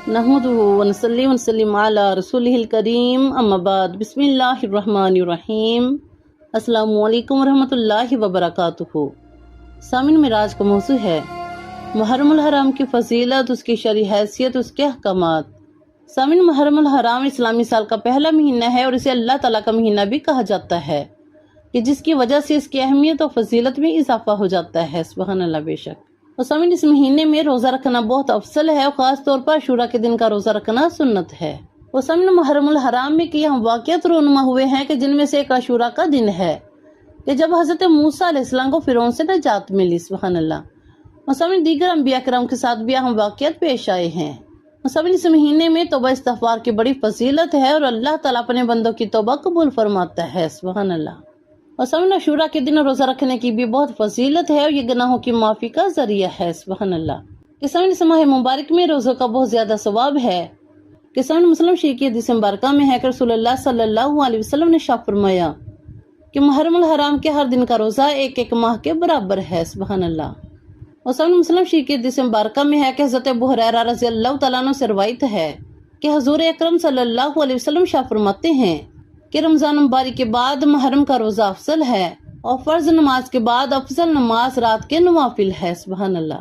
नहमदुहु व नसल्ली व नसल्लिम अला रसूलिहिल करीम अम्मा बाद बिस्मिल्लाहिर रहमानिर रहीम। अस्सलामु अलैकुम व रहमतुल्लाहि व बरकातुहू। सामिन मिराज का मौजू है मुहर्रमुल हराम की फजीलत, उसकी शरई हैसियत, उसके अहकामात। सामिन मुहर्रमुल हराम इस्लामी साल का पहला महीना है और इसे अल्लाह ताला का महीना भी कहा जाता है कि जिसकी वजह से इसकी अहमियत और फजीलत में इजाफा हो जाता है। सुभान अल्लाह। बेशक और सामिन इस महीने में रोज़ा रखना बहुत अफसल है और ख़ास तौर पर अशूरा के दिन का रोज़ा रखना सुन्नत है। और सामिन मुहर्रमुल हराम में कई वाक़ियात रूनुमा हुए हैं कि जिनमें से एक अशूरा का दिन है कि जब हज़रत मूसा अलैहिस्सलाम को फ़िरौन से निजात मिली। सुभान अल्लाह। और सामिन दीगर अंबिया किराम के साथ भी अहम वाक़ियात पेश आए हैं। और सामिन इस महीने में तौबा इस्तिग़फ़ार की बड़ी फजीलत है और अल्लाह ताला अपने बंदों की तौबा कबूल फरमाता है। सुभान अल्लाह। और सामिन अशूरा के दिन रोज़ा रखने की भी बहुत फजीलत है और ये गुनाहों की माफ़ी का जरिया है। सुभान अल्लाह। कि सामिन इस माह मुबारक में रोज़ों का बहुत ज़्यादा सवाब है। कि सामिन मुस्लिम शरीफ की हदीस मुबारका में है कि रसूलुल्लाह सल्लल्लाहु अलैहि वसल्लम ने इरशाद फरमाया कि मुहर्रमुल हराम के हर दिन का रोज़ा एक एक माह के बराबर है। सुभान अल्लाह। और सामिन मुस्लिम शरीफ की हदीस मुबारका में है कि हज़रत अबू हुरैरा रज़ियल्लाहु तआला अन्हु से रिवायत है कि हुज़ूर अकरम सल्लल्लाहु अलैहि वसल्लम इरशाद फरमाते हैं कि रमज़ान मुबारक के बाद मुहर्रम का रोज़ा अफसल है और फ़र्ज नमाज के बाद अफजल नमाज रात के नवाफिल है। सुभान अल्लाह।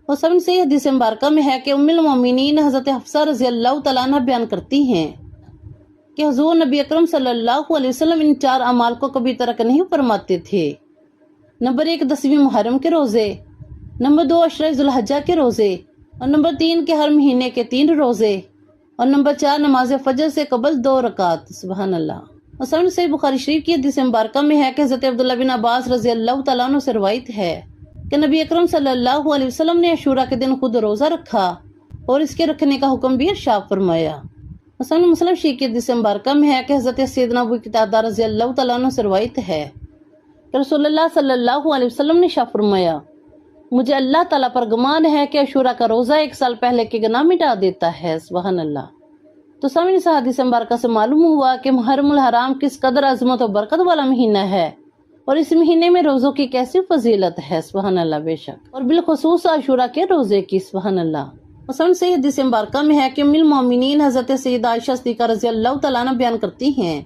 और सामिन से हदीस मुबारका में है कि उम्मुल मोमिनीन हज़रत हफ्सा रज़ियल्लाहु तआला अन्हा बयान करती हैं कि हुज़ूर नबी अकरम सल्लल्लाहु अलैहि वसल्लम इन चार अमाल को कभी तर्क नहीं फरमाते थे। नंबर 1 10वीं मुहर्रम के रोज़े, नंबर 2 अशरा ज़ुल्हिज्जा के रोज़े, और नंबर 3 के हर महीने के 3 रोज़े, और नंबर 4 नमाज फजर से कबल 2 रकात। सुभान अल्लाह। और सामिन सही बुखारी शरीफ की हदीस मुबारका में है कि हज़रत अब्दुल्लाह बिन अब्बास रज़ियल्लाहु तआला अन्हु से रिवायत है कि नबी अकरम सल्लल्लाहु अलैहि वसल्लम ने अशूरा के दिन खुद रोज़ा रखा और इसके रखने का हुक्म भी इरशाद फरमाया। और सामिन मुस्लिम शरीफ की हदीस मुबारका में है कि हज़रत सैयदना अबू क़तादा रज़ियल्लाहु तआला अन्हु से रिवायत है कि रसूलुल्लाह सल्लल्लाहु अलैहि वसल्लम ने इरशाद फरमाया, मुझे अल्लाह ताला पर गुमान है कि अशूरा का रोज़ा 1 साल पहले के गुनाह मिटा देता है। सुभान अल्लाह। तो सामिन इस हदीस मुबारका से मालूम हुआ कि मुहर्रमुल हराम किस कदर अज़मत और बरकत वाला महीना है और इस महीने में रोज़ों की कैसी फजीलत है। सुभान अल्लाह। बेशक और बिलखुसूस अशूरा के रोज़े की। सुभान अल्लाह। और सामिन से हदीस मुबारका में है कि उम्मुल मोमिनीन हज़रत सैयदा आयशा सिद्दीक़ा रज़ियल्लाहु तआला अन्हा बयान करती हैं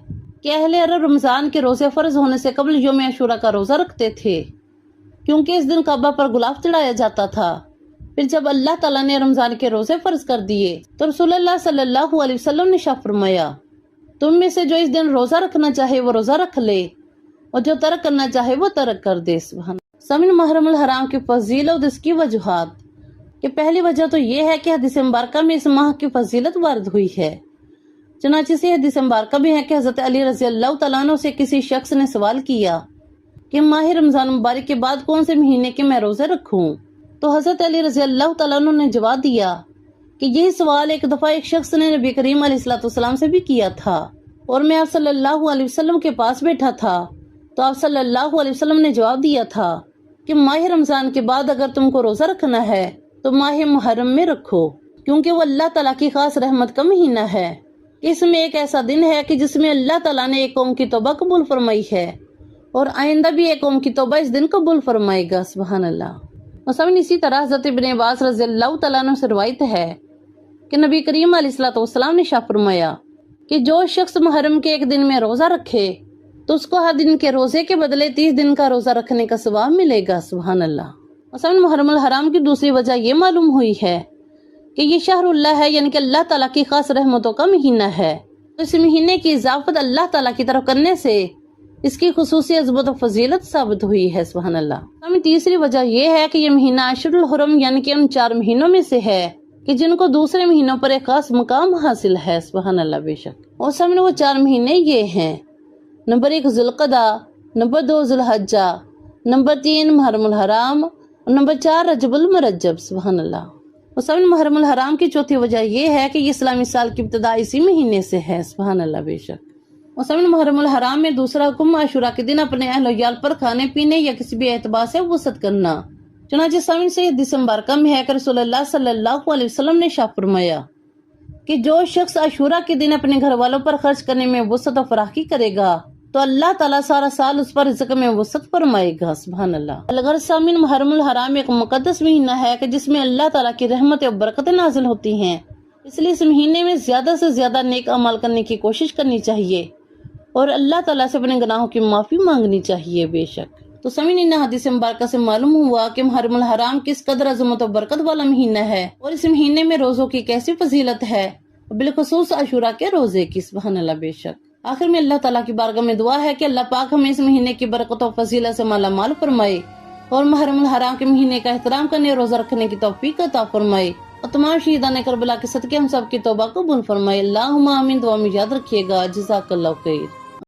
कि अहले अरब रमज़ान के रोज़े फ़र्ज होने से कबल यौम अशूरा का रोज़ा रखते थे क्योंकि इस दिन काबा पर गुलाब चढ़ाया जाता था। फिर जब अल्लाह ताला ने रमज़ान के रोज़े फ़र्ज कर दिए तो रसूलुल्लाह सल्लल्लाहु अलैहि वसल्लम ने इरशाद फरमाया, तुम में से जो इस दिन रोज़ा रखना चाहे वो रोज़ा रख ले और जो तर्क करना चाहे वो तर्क कर दे। सुभान। सामिन मुहर्रमुल हराम की फजीलत और इसकी वजूहात कि पहली वजह तो ये है कि हदीस मुबारका में इस माह की फजीलत वारद हुई है। चुनांचे से हदीस मुबारका में है कि हज़रत अली रज़ियल्लाहु तआला अन्हु से किसी शख्स ने सवाल किया कि माह रमज़ान मुबारक के बाद कौन से महीने के मैं रोज़े रखूं। तो हज़रत अली रज़ियल्लाहु तआला अन्हु ने जवाब दिया कि यही सवाल एक दफ़ा एक शख्स ने नबी करीम अलैहिस्सलाम से भी किया था और मैं आप सल्लल्लाहु अलैहि वसल्लम के पास बैठा था तो आप सल्लल्लाहु अलैहि वसल्लम ने जवाब दिया था कि माह रमज़ान के बाद अगर तुमको रोज़ा रखना है तो माह मुहर्रम में रखो क्योंकि वो अल्लाह ताला की खास रहमत का महीना है। इसमें एक ऐसा दिन है कि जिसमें अल्लाह ताला ने एक कौम की तौबा कबूल फरमाई है और आइंदा भी एक कौम की तौबा इस दिन कबूल फरमाएगा। सुभान अल्लाह। और सामिन इसी तरह हज़रत इब्न अब्बास रज़ियल्लाहु तआला अन्हु से रिवायत है कि नबी करीम अलैहिस्सलाम ने इरशाद फरमाया कि जो शख्स मुहर्रम के एक दिन में रोज़ा रखे तो उसको हर दिन के रोज़े के बदले 30 दिन का रोज़ा रखने का सवाब मिलेगा। सुभान अल्लाह। और सामिन मुहर्रमुल हराम की दूसरी वजह ये मालूम हुई है कि ये शहरुल्लाह है, यानी कि अल्लाह ताला की खास रहमतों का महीना है। तो इस महीने की इजाफत अल्लाह ताला की तरफ करने से इसकी खुसूसी अज़मत और फजीलत साबित हुई है। सुभान अल्लाह। हमें तीसरी वजह यह है कि यह महीना अशरुल हुरम यानी कि उन 4 महीनों में से है कि जिनको दूसरे महीनों पर एक खास मुकाम हासिल है। सुभान अल्लाह। बेशक और सामने वो 4 महीने ये हैं, नंबर 1 ज़ुल्क़दा, नंबर 2 ज़ुल्हिज्जा, नंबर 3 मुहर्रमुल हराम और नंबर 4 रजबुल मुरज्जब। सुभान अल्लाह। और सामने मुहर्रमुल हराम की चौथी वजह यह है कि ये इस्लामी साल की इब्तिदा इसी महीने से है। सुभान अल्लाह। बेशक और सामिन मुहर्रमुल हराम में दूसरा हुक्म अशूरा के दिन अपने अहल याल पर खाने पीने या किसी भी एतबार से वसत करना। चुनांचे सामिन से हदीस मुबारका में है कि रसूलुल्लाह सल्लल्लाहु अलैहि वसल्लम ने इरशाद फरमाया कि जो शख्स अशूरा के दिन अपने घर वालों पर खर्च करने में वसत और फराखी करेगा तो अल्लाह ताला सारा साल उस पर रिज़्क़ में वसत फरमाएगा। सुभान अल्लाह। अलगर सामिन मुहर्रमुल हराम एक मुक़द्दस महीना है कि जिसमें अल्लाह ताला की रहमत और बरकतें नाजिल होती हैं। اس لیے اس مہینے میں زیادہ سے زیادہ نیک اعمال کرنے کی کوشش کرنی چاہیے اور اللہ تعالیٰ سے اپنے گناہوں کی معافی مانگنی چاہیے بے شک۔ تو سامعین، حدیث مبارکہ سے معلوم ہوا کہ محرم الحرام کس قدر عظمت و برکت والا مہینہ ہے اور اس مہینے میں روزوں کی کیسی فضیلت ہے، بالخصوص عاشورہ کے روزے کی، سبحان اللہ بے شک۔ آخر میں اللہ تعالیٰ کی بارگاہ میں دعا ہے کہ اللہ پاک ہمیں اس مہینے کی برکت و فضیلت سے مالا مال فرمائے اور محرم الحرام کے مہینے کا احترام کرنے اور روزہ رکھنے کی توفیق عطا فرمائے اور تمام شہیدان کربلا کے صدقے ہم سب کی توبہ قبول فرمائے۔ اللہم آمین۔ دعا میں یاد رکھیے گا۔ جزاک اللہ خیر۔